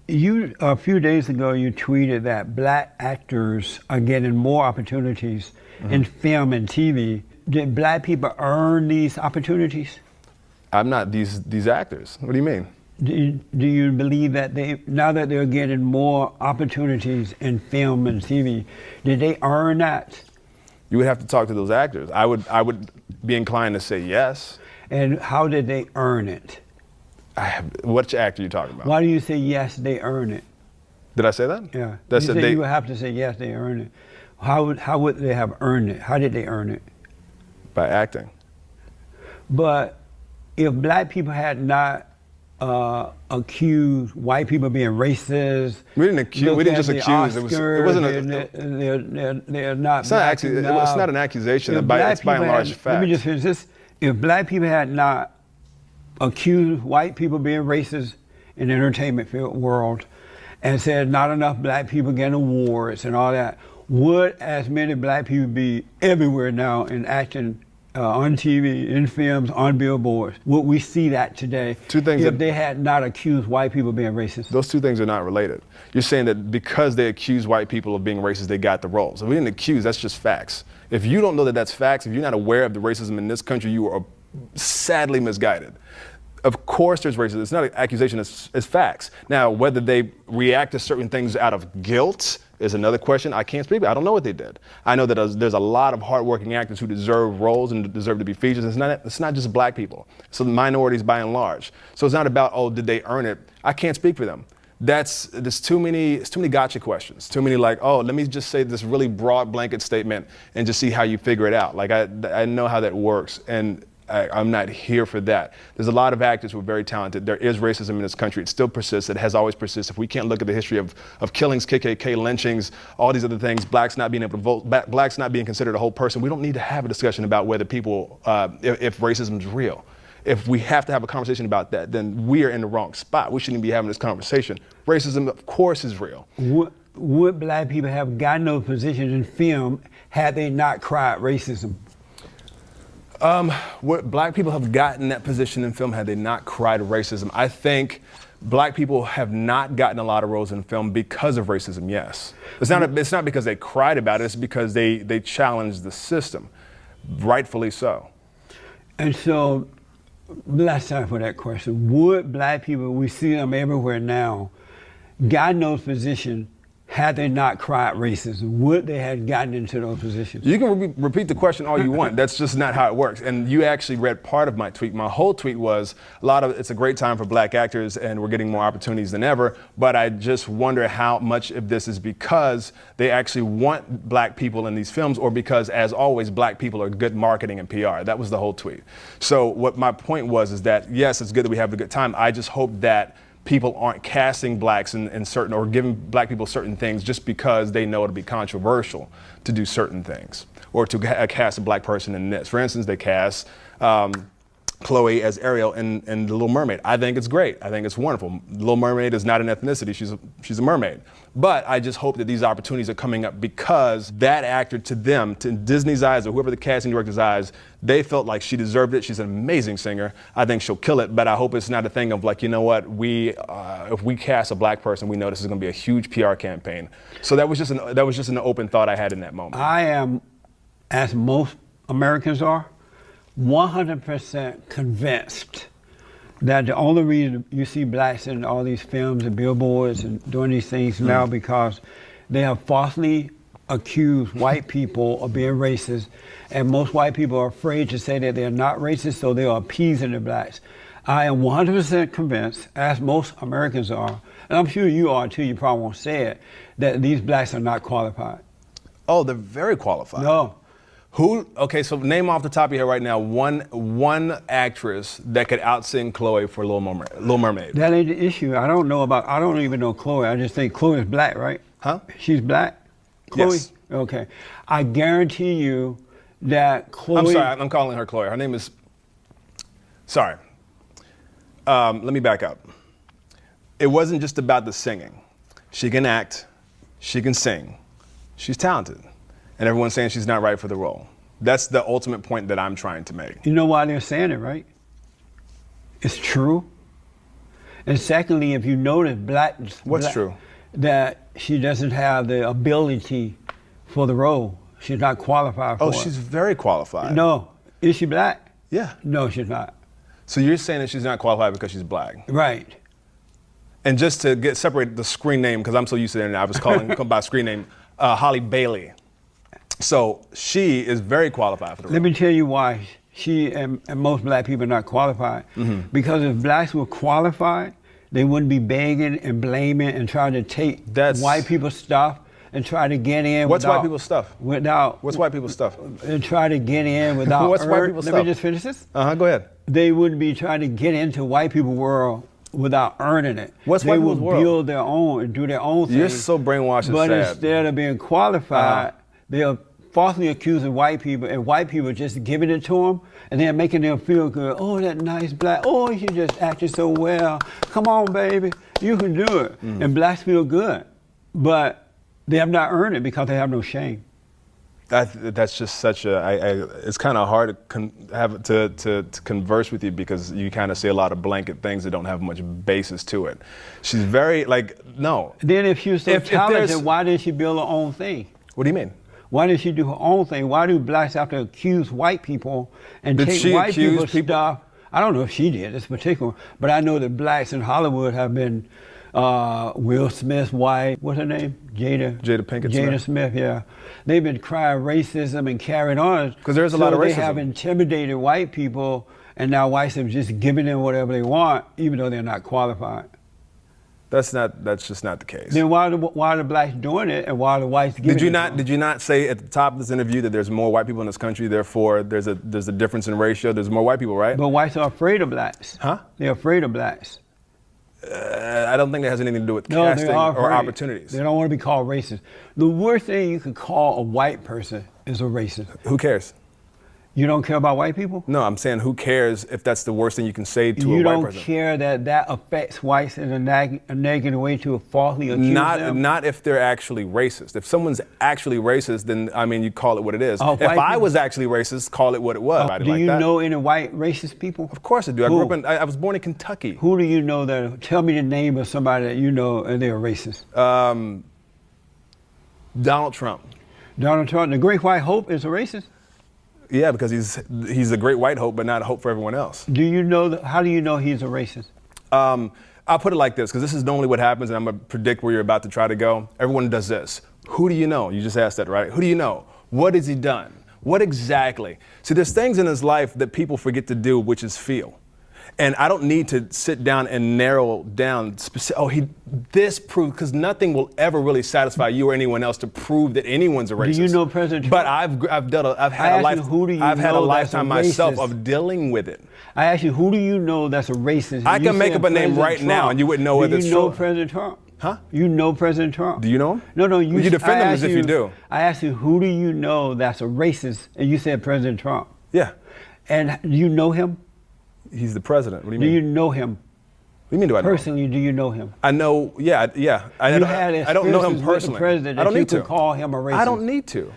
You a few days ago you tweeted that black actors are getting more opportunities in film and TV. Did black people earn these opportunities? I'm not these actors. What do you mean? Do you believe that now that they're getting more opportunities in film and TV, did they earn that? You would have to talk to those actors. I would be inclined to say yes. And how did they earn it? Which actor are you talking about? Why do you say yes, they earn it? Did I say that? Yeah. That You said said they, you would have to say yes, they earn it. How would they have earned it? How did they earn it? by acting. But if black people had not accused white people of being racist, We didn't accuse. We didn't just accuse. It wasn't they're not. It's not an accusation. It's by and large fact. Let me just finish this. If black people had not accused white people of being racist in the entertainment world and said not enough black people getting awards and all that, would as many black people be everywhere now in acting, on TV, in films, on billboards? Would we see that today if they had not accused white people of being racist? Those two things are not related. You're saying that because they accused white people of being racist, they got the roles. If we didn't accuse, that's just facts. If you don't know that that's facts, if you're not aware of the racism in this country, you are sadly misguided. Of course there's racism. It's not an accusation, it's facts. Now, whether they react to certain things out of guilt is another question. I can't speak, I don't know what they did. I know that there's a lot of hardworking actors who deserve roles and deserve to be featured. It's not just black people. It's the minorities by and large. So it's not about, oh, did they earn it? I can't speak for them. There's too many gotcha questions. Too many like, oh, let me just say this really broad blanket statement and just see how you figure it out. Like I know how that works, and I'm not here for that. There's a lot of actors who are very talented. There is racism in this country. It still persists. It has always persisted. If we can't look at the history of killings, KKK lynchings, all these other things, blacks not being able to vote, blacks not being considered a whole person, we don't need to have a discussion about whether people, if racism is real. If we have to have a conversation about that, then we are in the wrong spot. We shouldn't be having this conversation. Racism, of course, is real. Would black people have gotten those positions in film had they not cried racism? Would black people have gotten that position in film had they not cried racism? I think black people have not gotten a lot of roles in film because of racism, yes. It's not because they cried about it, it's because they challenged the system, rightfully so. And so, last time for that question, would black people, we see them everywhere now, gotten those positions had they not cried racism? Would they have gotten into those positions? You can repeat the question all you want. That's just not how it works. And you actually read part of my tweet. My whole tweet was it's a great time for black actors and we're getting more opportunities than ever. But I just wonder how much of this is because they actually want black people in these films or because, as always, black people are good marketing and PR. That was the whole tweet. So what my point was is that, yes, it's good that we have a good time. I just hope that people aren't casting blacks in certain or giving black people certain things just because they know it'll be controversial to do certain things or to cast a black person in this. For instance, they cast Chloe as Ariel in The Little Mermaid. I think it's great. I think it's wonderful. The Little Mermaid is not an ethnicity. She's a mermaid. But I just hope that these opportunities are coming up because that actor, to them, to Disney's eyes or whoever the casting director's eyes, they felt like she deserved it. She's an amazing singer. I think she'll kill it. But I hope it's not a thing of like, you know what, if we cast a black person, we know this is going to be a huge PR campaign. So that was just an open thought I had in that moment. I am, as most Americans are, 100% convinced that the only reason you see blacks in all these films and billboards and doing these things now because they have falsely accused white people of being racist, and most white people are afraid to say that they're not racist, so they are appeasing the blacks. I am 100% convinced, as most Americans are, and I'm sure you are too, you probably won't say it, that these blacks are not qualified. Oh, they're very qualified. No. Okay, so name off the top of your head right now one actress that could outsing Chloe for Little Mermaid. That ain't the issue. I don't even know Chloe. I just think Chloe is black, right? Huh? She's black? Chloe? Yes. Okay. I guarantee you that Chloe... I'm sorry, I'm calling her Chloe. Her name is... Sorry. Let me back up. It wasn't just about the singing. She can act, she can sing, she's talented. And everyone's saying she's not right for the role. That's the ultimate point that I'm trying to make. You know why they're saying it, right? It's true. And secondly, if you notice, What's true? That she doesn't have the ability for the role. She's not qualified for Oh, it. she's very qualified. No. Is she black? Yeah. No, she's not. So you're saying that she's not qualified because she's black? Right. And just to separate the screen name, because I'm so used to it, and I was calling by screen name, Holly Bailey. So she is very qualified for the role. Let me tell you why she and most black people are not qualified. Because if blacks were qualified, they wouldn't be begging and blaming and trying to take white people's stuff and try to get in. What's white people's stuff? What's white people's stuff? And try to get in without. What's white people's stuff? Let me just finish this. Go ahead. They wouldn't be trying to get into white people's world without earning it. What's white people's world? They would build their own and do their own thing. You're so brainwashed. But sad. instead of being qualified, they're falsely accusing white people, and white people just giving it to them, and they're making them feel good. Oh, that nice black. Oh, you just acted so well. Come on, baby, you can do it. And blacks feel good, but they have not earned it because they have no shame. That's just such a. It's kind of hard to converse with you because you kind of say a lot of blanket things that don't have much basis to it. She's very no. Then if she was so talented, why didn't she build her own thing? What do you mean? Why did she do her own thing? Why do blacks have to accuse white people and take white people's stuff? I don't know if she did, this particular, but I know that blacks in Hollywood have been Will Smith's wife, what's her name? Jada Pinkett Jada Smith, yeah. They've been crying racism and carrying on. Because there's a lot of racism. They have intimidated white people, and now whites have just given them whatever they want, even though they're not qualified. That's just not the case. Then why are the blacks doing it, and why are the whites giving it? Did you not say at the top of this interview that there's more white people in this country, therefore there's a difference in ratio? There's more white people, right? But whites are afraid of blacks. Huh? They're afraid of blacks. I don't think that has anything to do with casting or opportunities. They don't want to be called racist. The worst thing you could call a white person is a racist. Who cares? You don't care about white people? No, I'm saying who cares if that's the worst thing you can say to a white person. You don't care that affects whites in a negative way to falsely accuse them? Not if they're actually racist. If someone's actually racist, then, I mean, you call it what it is. If I was actually racist, call it what it was. Do you know any white racist people? Of course I do. I was born in Kentucky. Who do you know that? Tell me the name of somebody that you know and they're racist. Donald Trump. Donald Trump, the Great White Hope, is a racist? Yeah, because he's a great white hope, but not a hope for everyone else. Do you know how do you know he's a racist? I'll put it like this, because this is normally what happens, and I'm going to predict where you're about to try to go. Everyone does this. Who do you know? You just asked that, right? Who do you know? What has he done? What exactly? See, there's things in his life that people forget to do, which is feel. And I don't need to sit down and narrow down this proved, because nothing will ever really satisfy you or anyone else to prove that anyone's a racist. Do you know President Trump? But I've had a lifetime myself of dealing with it. I asked you, who do you know that's a racist? I can make up a name right now and you wouldn't know whether it's true. Do you know President Trump? Huh? You know President Trump? Do you know him? No. You defend him as if you do. I asked you, who do you know that's a racist? And you said President Trump. Yeah. And do you know him? He's the president. What do you mean? Do you know him? What do you mean, do I know him? Personally, do you know him? I know, yeah. I don't know him personally. I don't need to call him a racist. I don't need to.